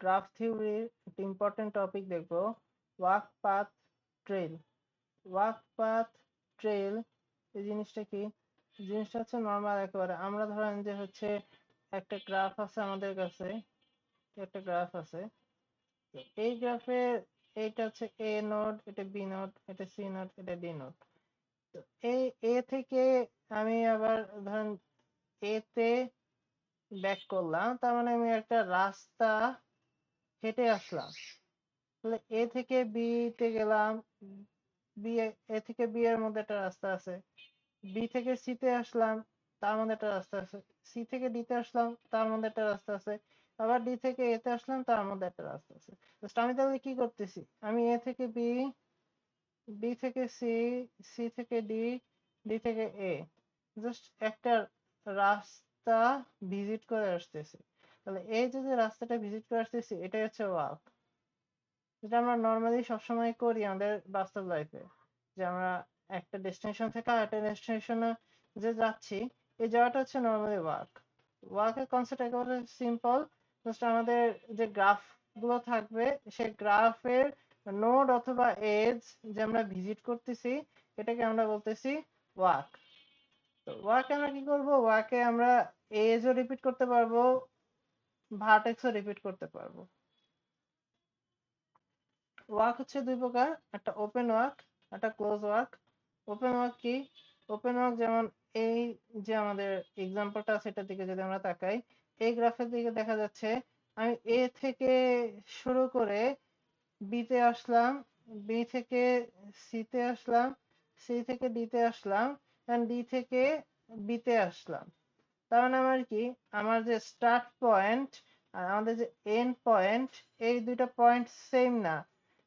Graph থিওরির একটা important topic দেখবো, walk path trail. Walk path trail এই জিনিসটা কি? জিনিসটা হচ্ছে নর্মাল একেবারে। আমরা ধরেন যে হচ্ছে একটা গ্রাফ আছে আমাদের কাছে, একটা গ্রাফ আছে। তো এই গ্রাফে এইটা হচ্ছে এ নোড, এটা বি নোড, এটা সি নোড, এটা ডি নোড। তো এই এ থেকে আমি আবার ধরেন এ তে ব্যাক করলাম, তার মানে আমি একটা রাস্তা হেঁটে আসলাম। তাহলে এ থেকে বি তে গেলাম, বি, এ থেকে বি এর মধ্যে একটা রাস্তা আছে। বি থেকে সি তে আসলাম, তার মধ্যে একটা রাস্তা আছে। সি থেকে ডি তে আসলাম, তার মধ্যে একটা রাস্তা আছে। আবার ডি থেকে এ তে আসলাম, তার মধ্যে একটা রাস্তা আছে। জাস্ট আমি তাহলে কি করতেছি, আমি এ থেকে বি, বি থেকে সি, সি থেকে ডি, ডি থেকে এ, জাস্ট একটা রাস্তা ভিজিট করে আসতেছি। তাহলে এই যে রাস্তাটা ভিজিট করে আসতেছি, এটাই হচ্ছে ওয়াক। যেটা আমরা নর্মালি সবসময় করি আমাদের বাস্তব লাইফে, যে আমরা একটা ডেস্টিনেশন থেকে আরেকটা ডেস্টিনেশনে যে যাচ্ছি, এই জায়গাটা হচ্ছে নর্মালি ওয়াক। ওয়াকের কনসেপ্ট একেবারে সিম্পল। জাস্ট আমাদের যে গ্রাফ গুলো থাকবে, সেই গ্রাফের নোড অথবা এজ যে আমরা ভিজিট করতেছি, এটাকে আমরা বলতেছি ওয়াক। তো ওয়াকে আমরা কি করব, ওয়াকে আমরা এজও রিপিট করতে পারবো, ভার্টেক্সও রিপিট করতে পারবো। ওয়ার্ক হচ্ছে দুই প্রকার, একটা ওপেন ওয়ার্ক, একটা ক্লোজ ওয়ার্ক। ওপেন ওয়ার্ক কি? ওপেন ওয়ার্ক যেমন এই যে আমাদের এক্সাম্পলটা সেটার দিকে যদি আমরা তাকাই, এই গ্রাফের দিকে দেখা যাচ্ছে আমি এ থেকে শুরু করে বি তে আসলাম, বি থেকে সি তে আসলাম, সি থেকে ডি তে আসলাম, এন্ড ডি থেকে বি তে আসলাম। তার মানে আমার কি, আমার যে স্টার্ট পয়েন্ট আর আমাদের যে এন্ড পয়েন্ট, এই দুইটা পয়েন্ট সেম না।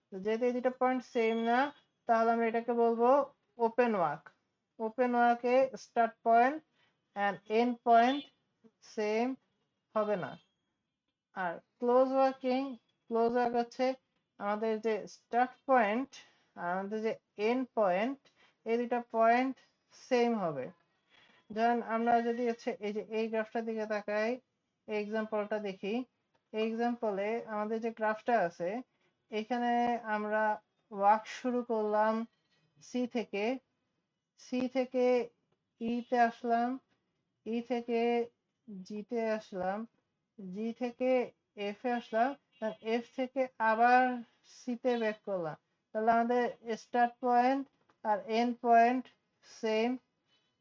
তো যেহেতু এই দুইটা পয়েন্ট সেম না, তাহলে আমরা এটাকে বলবো ওপেন ওয়ার্ক। ওপেন ওয়ার্কে start point end end point same হবে না। আর ক্লোজ ওয়ার্ক হচ্ছে আমাদের যে স্টার্ট পয়েন্ট আর আমাদের যে এন্ড পয়েন্ট, এই দুইটা পয়েন্ট সেম হবে। ধরেন আমরা যদি হচ্ছে এই যে এই গ্রাফটার দিকে তাকাই, এই এক্সাম্পলটা দেখি, এই এক্সাম্পলে আমাদের যে গ্রাফটা আছে, এখানে আমরা ওয়াক শুরু করলাম সি থেকে, সি থেকে ই তে আসলাম, ই থেকে জি তে আসলাম, জি থেকে এফ এ আসলাম, এফ থেকে আবার সি তে ব্যাক করলাম। তাহলে আমাদের start point R and point same.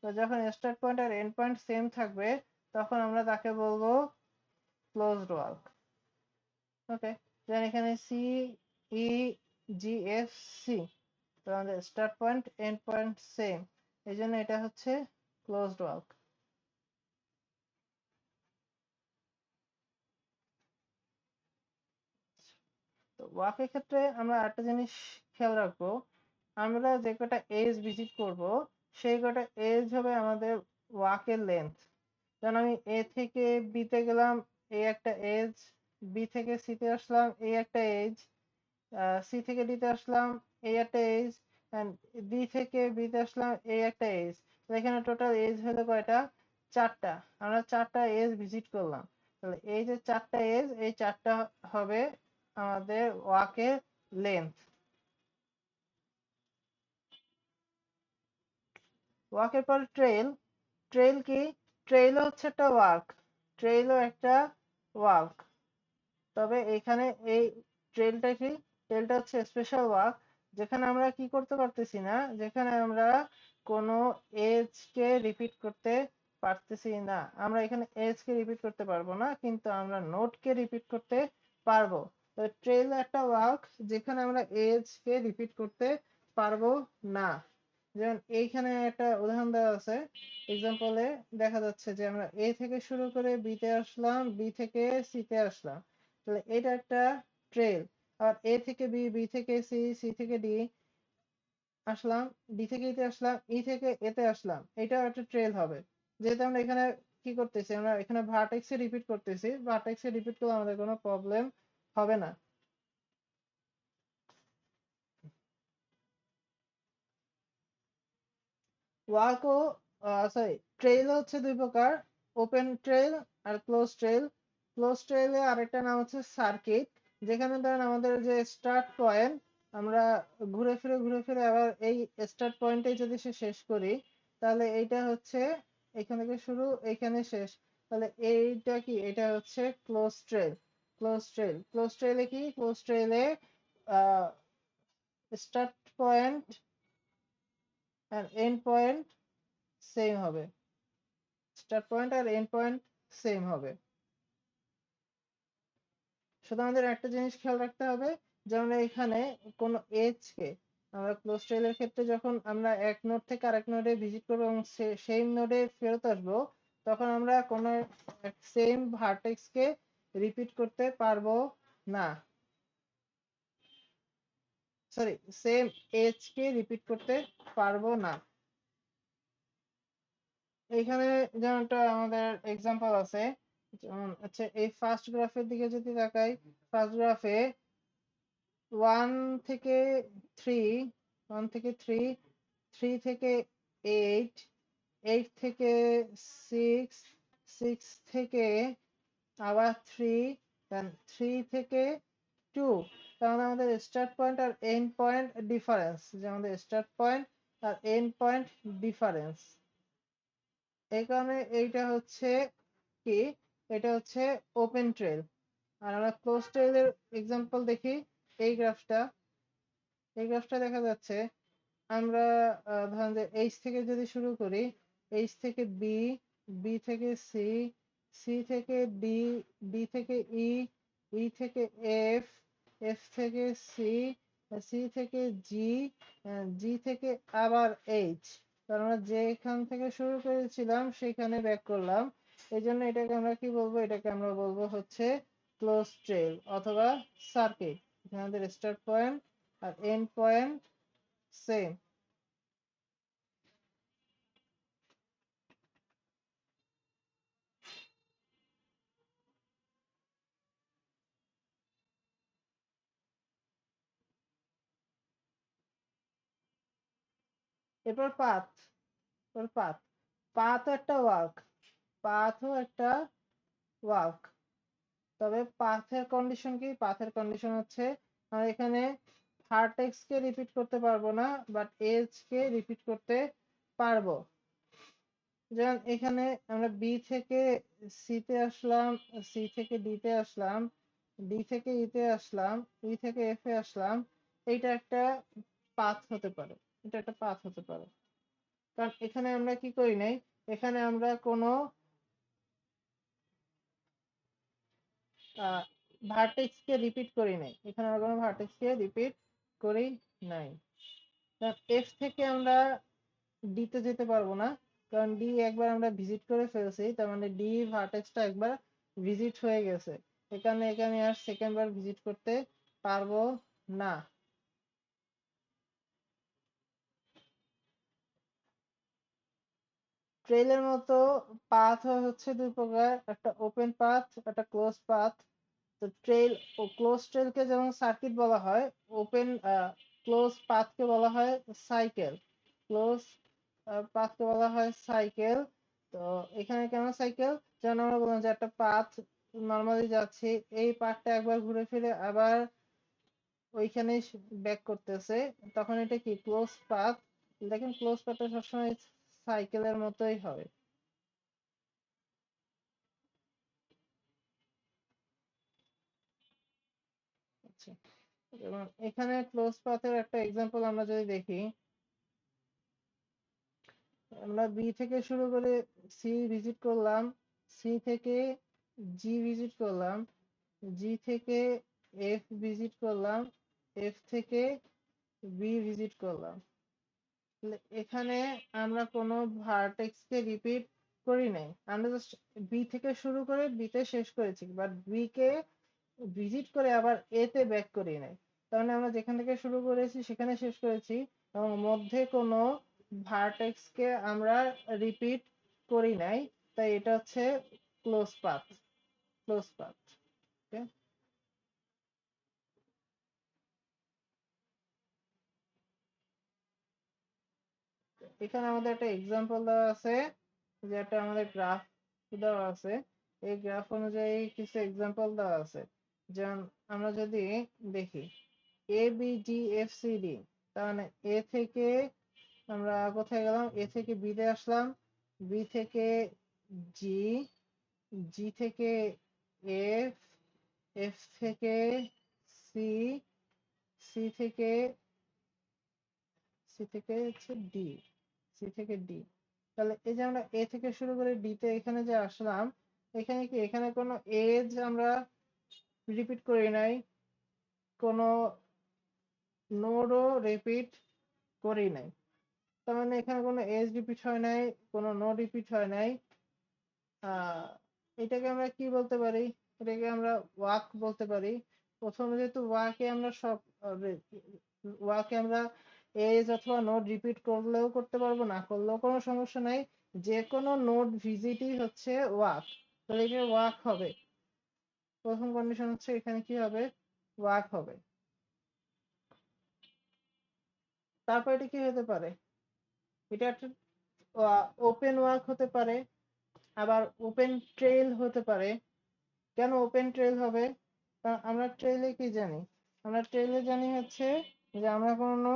তো যখন start point R and point same থাকবে, তখন আমরা তাকে বলবো ক্লোজড ওয়ার্ক। ওকে, যেমন এখানে সি, ই, জি, এফ, সি, তো আমাদের start point and point same, এই জন্য এটা হচ্ছে ক্লোজড ওয়ার্ক। তো ওয়ার্কের ক্ষেত্রে আমরা একটা জিনিস খেয়াল রাখবো, আমরা যে কটা এজ ভিজিট করব, সেই কটা এজ হবে আমাদের ওয়াকের লেন্থ। যেমন আমি এ থেকে বি তে গেলাম, এই একটা এজ, বি থেকে সি তে আসলাম, এই একটা এজ, সি থেকে ডি তে আসলাম, এই একটা এজ, এন্ড ডি থেকে বি তে আসলাম, এই একটা এজ। এখানে টোটাল এজ হলো কয়টা? চারটা। আমরা চারটা এজ ভিজিট করলাম। তাহলে এই যে চারটা এজ, এই চারটা হবে আমাদের ওয়াকের লেন্থ। ওয়াকের পর ট্রেল। ট্রেল কি? ট্রেল হচ্ছে একটা ওয়ার্ক, ট্রেলও একটা ওয়ার্ক। তবে এখানে এই ট্রেলটা কি, ট্রেলটা হচ্ছে স্পেশাল ওয়ার্ক, যেখানে আমরা কি করতে পারতেছি না, যেখানে আমরা কোনো এজ কে রিপিট করতে পারতেছি না। আমরা এখানে এজ কে রিপিট করতে পারবো না, কিন্তু আমরা নোড কে রিপিট করতে পারবো। তো ট্রেল একটা ওয়ার্ক যেখানে আমরা এজ কে রিপিট করতে পারবো না। যেমন এইখানে একটা উদাহরণ দেওয়া আছে, এক্সাম্পলে দেখা যাচ্ছে যে আমরা এ থেকে শুরু করে বি তে আসলাম, বি থেকে সি তে আসলাম। তাহলে এটা একটা ট্রেল। আর এ থেকে বি, বি থেকে সি, সি থেকে ডি আসলাম, ডি থেকে ইতে আসলাম, ই থেকে এতে আসলাম, এটাও একটা ট্রেল হবে। যেহেতু আমরা এখানে কি করতেছি, আমরা এখানে ভার্টেক্সে রিপিট করতেছি, ভার্টেক্সে রিপিট করলে আমাদের কোনো প্রবলেম হবে না। ওয়ার্কও, সরি, ট্রেল হচ্ছে দুই প্রকার, ওপেন ট্রেল আর ক্লোজ ট্রেল। ক্লোজ ট্রেইলে আরেকটা নাম হচ্ছে সার্কিট, যেখানে ধরেন আমাদের যে স্টার্ট পয়েন্ট, আমরা ঘুরে ফিরে আবার এই স্টার্ট পয়েন্টে যদি শেষ করি, তাহলে এইটা হচ্ছে এখান থেকে শুরু, এখানে শেষ। তাহলে এইটা কি, এটা হচ্ছে ক্লোজ ট্রেইল। ক্লোজ ট্রেইলে কি, close ট্রেইলে start point R and point same হবে। Start point R and point same হবে। শুধু আমাদের একটা জিনিস খেয়াল রাখতে হবে, যে আমরা এখানে কোনো এজ কে, আমরা ক্লোজ ট্রেইলের ক্ষেত্রে যখন আমরা এক নোড থেকে আরেক নোডে ভিজিট করবো এবং সেই নোডে ফেরত আসবো, তখন আমরা কোনো সেম ভার্টেক্স কে রিপিট করতে পারবো না। সরি, সেম এজ কে রিপিট করতে পারবো না। এইখানে যেমনটা আমাদের এক্সাম্পল আছে, যেমন আচ্ছা এই ফার্স্ট গ্রাফের দিকে যদি তাকাই, ফার্স্ট গ্রাফে 1 থেকে 3, 1 থেকে 3, 3 থেকে 8, 8 থেকে 6, 6 থেকে আবার 3, দেন 3 থেকে 2। তাহলে আমাদের স্টার্ট পয়েন্ট আর এন্ড পয়েন্ট ডিফারেন্স, যে আমাদের স্টার্ট পয়েন্ট আর এন্ড পয়েন্ট ডিফারেন্স, এই কারণে এইটা হচ্ছে কি, এটা হচ্ছে ওপেন ট্রেল। আর আমরা ক্লোজ ট্রেলের এক্সাম্পল দেখি। এই গ্রাফটা, এই গ্রাফটা দেখা যাচ্ছে আমরা ধরেন যে এইচ থেকে যদি শুরু করি, এইচ থেকে বি, বি থেকে সি, সি থেকে ডি, ডি থেকে ই, ই থেকে এফ, এফ থেকে সি, সি থেকে জি, জি থেকে আবার এইচ। তার আমরা যেখান থেকে শুরু করেছিলাম সেখানে ব্যাক করলাম। এই জন্য এটাকে আমরা কি বলবো, এটাকে আমরা বলবো হচ্ছে ক্লোজ ট্রেল অথবা সার্কিট। আমাদের start point R and point same. এরপর পাথ, এরপর পাথ, পাথও একটা ওয়ার্ক, পাথও একটা ওয়ার্ক। তবে পাথের কন্ডিশন কি, পাথের কন্ডিশন হচ্ছে আমরা এখানে ভার্টেক্স কে রিপিট করতে পারবো না, বাট এজ কে রিপিট করতে পারবো। যেমন এখানে আমরা বি থেকে সি তে আসলাম, সি থেকে ডি তে আসলাম, ডি থেকে ই তে আসলাম, ই থেকে এফ এ আসলাম। এইটা একটা পাথ হতে পারে, এটা একটা পাথ হতে পারে। কারণ এখানে আমরা কি করি নাই, এখানে আমরা কোনো ভার্টেক্স কে রিপিট করি নাই, এখানে আমরা কোনো ভার্টেক্স কে রিপিট করি নাই। এফ থেকে আমরা ডি তে যেতে পারবো না, কারণ ডি একবার আমরা ভিজিট করে ফেলছি, তার মানে ডি ভার্টেক্সটা একবার ভিজিট হয়ে গেছে। এখানে এখানে আর সেকেন্ড বার ভিজিট করতে পারবো না। ট্রেইলের মতো পাথ হচ্ছে দুই প্রকার, একটা ওপেন পাথ, একটা ক্লোজ পাথ। তো ট্রেইল ও ক্লোজ ট্রেইলকে যেমন সার্কিট বলা হয়, ওপেন ক্লোজ পাথকে বলা হয় সাইকেল। ক্লোজ পাথকে বলা হয় সাইকেল। তো এখানে কেন সাইকেল, যেমন আমরা বললাম যে একটা পাথ নর্মালি যাচ্ছি, এই পাথটা একবার ঘুরে ফিরে আবার ওইখানেই ব্যাক করতেছে, তখন এটা কি ক্লোজ পাথ। দেখেন ক্লোজ পাথটা সবসময় সাইকেলের মতোই হয়। আচ্ছা, এবং এখানে ক্লোজ পাথের একটা এক্সাম্পল আমরা যদি দেখি, আমরা বি থেকে শুরু করে সি ভিজিট করলাম, সি থেকে জি ভিজিট করলাম, জি থেকে এফ ভিজিট করলাম, এফ থেকে বি ভিজিট করলাম। তাহলে এখানে আমরা কোনো ভার্টেক্স কে রিপিট করি নাই, আমরা জাস্ট বি থেকে শুরু করে বি তে শেষ করেছি, বাট বি কে ভিজিট করে আবার এ তে ব্যাক করি নাই। তার মানে আমরা যেখান থেকে শুরু করেছি সেখানে শেষ করেছি, এবং মধ্যে কোনো ভার্টেক্স কে আমরা রিপিট করি নাই। তাই এটা হচ্ছে ক্লোজ পাথ, ক্লোজ পাথ। ওকে, এখানে আমাদের একটা এক্সাম্পল দেওয়া আছে, যে একটা আমাদের গ্রাফ দেওয়া আছে। এই গ্রাফ অনুযায়ী কিছু এক্সাম্পল দেওয়া আছে। যেমন আমরা যদি দেখি A B D F C D, তার মানে এ থেকে আমরা কোথায় গেলাম, এ থেকে বি তে আসলাম, বি থেকে জি, জি থেকে এফ, এফ থেকে সি, সি থেকে হচ্ছে ডি, সি থেকে ডি। তাহলে এই যে আমরা এ থেকে শুরু করে ডি তে এখানে যে আসলাম, এখানে কি এখানে কোনো এজ আমরা রিপিট করি নাই, কোনো নোডও রিপিট করি নাই। তার মানে এখানে কোনো এজ রিপিট হয় নাই, কোনো নোড রিপিট হয় নাই। আহ এটাকে আমরা কি বলতে পারি, এটাকে আমরা ওয়াক বলতে পারি। প্রথমে যেহেতু ওয়াকে আমরা সব ওয়াকে আমরা এজ অথবা নোড রিপিট করলেও করতে পারবো, না করলেও কোনো সমস্যা নাই, যে কোনো নোড ভিজিটই হচ্ছে ওয়াক, তাহলে এটা ওয়াক হবে। প্রথম কন্ডিশন হচ্ছে এখানে কি হবে, ওয়াক হবে। তারপর এটা কি হতে পারে, এটা একটা ওপেন ওয়াক হতে পারে, আবার ওপেন ট্রেল হতে পারে। কেন ওপেন ট্রেল হবে, কারণ আমরা ট্রেলে কি জানি, আমরা ট্রেলে জানি হচ্ছে যে আমরা কোনো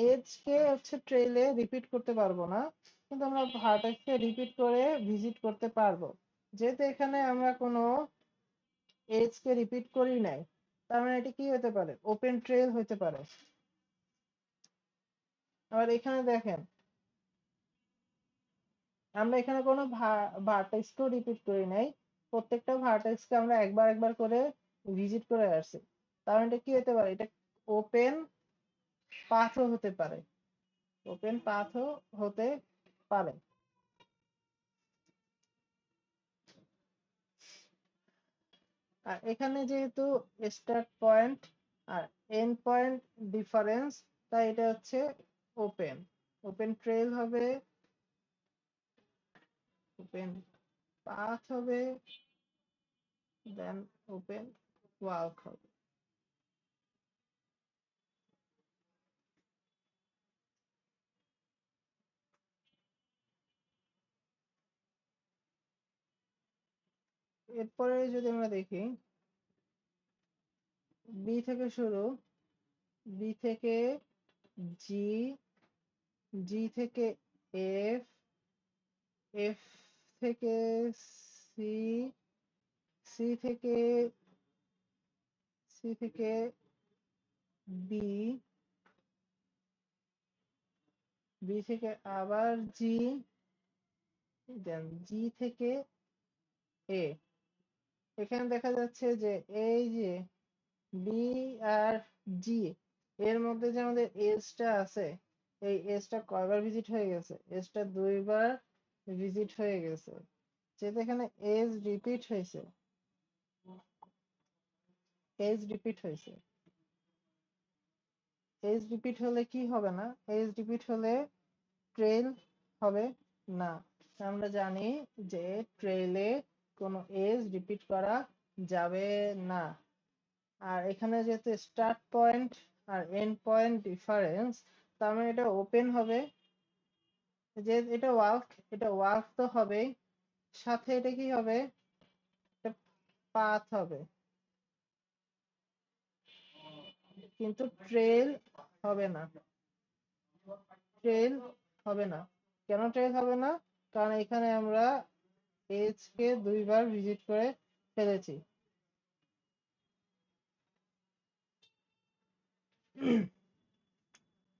এজ কে হচ্ছে ট্রেলে রিপিট করতে পারবো না, কিন্তু আমরা ভার্টেক্স কে রিপিট করে ভিজিট করতে পারবো। যেহেতু এখানে আমরা কোনো এজ কে রিপিট করি নাই, তার মানে এটা কি হতে পারে, ওপেন ট্রেল হতে পারে। আবার এখানে দেখেন, আমরা এখানে কোনো ভার্টেক্স কেও রিপিট করি নাই, প্রত্যেকটা ভার্টেক্স কে আমরা একবার একবার করে ভিজিট করে আসছি। তার মানে এটা কি হতে পারে, এটা ওপেন পাথও হতে পারে, ওপেন পাথও হতে পারে। আর এখানে যেহেতু স্টার্ট পয়েন্ট আর এন্ড পয়েন্ট ডিফারেন্স, তাই এটা হচ্ছে ওপেন, ওপেন ট্রেল হবে, ওপেন পাথ হবে, দেন ওপেন ওয়াক হবে। এরপরে যদি আমরা দেখি, বি থেকে শুরু, বি থেকে জি, জি থেকে এফ, এফ থেকে সি, সি থেকে বি, বি থেকে আবার জি, দেন জি থেকে এ। এখানে দেখা যাচ্ছে যে এই যে বি আর জি এর মধ্যে যে আমাদের এজটা আছে, এই এজটা কয়বার ভিজিট হয়ে গেছে, এজটা দুইবার ভিজিট হয়ে গেছে। যেহেতু এখানে এজ রিপিট হয়েছে, এজ রিপিট হয়েছে, এজ রিপিট হলে কি হবে না, এজ রিপিট হলে ট্রেল হবে না। আমরা জানি যে ট্রেলে কোনো এজ রিপিট করা যাবে না। আর এখানে যেহেতু স্টার্ট পয়েন্ট আর এন্ড পয়েন্ট ডিফারেন্স, তার মানে এটা ওপেন হবে, যে এটা ওয়াক, এটা ওয়াক তো হবেই, সাথে এটা কি হবে, এটা পাথ হবে, কিন্তু ট্রেল হবে না, ট্রেল হবে না। কেন ট্রেল হবে না, কারণ এখানে আমরা এজ কে দুইবার ভিজিট করে ফেলেছি।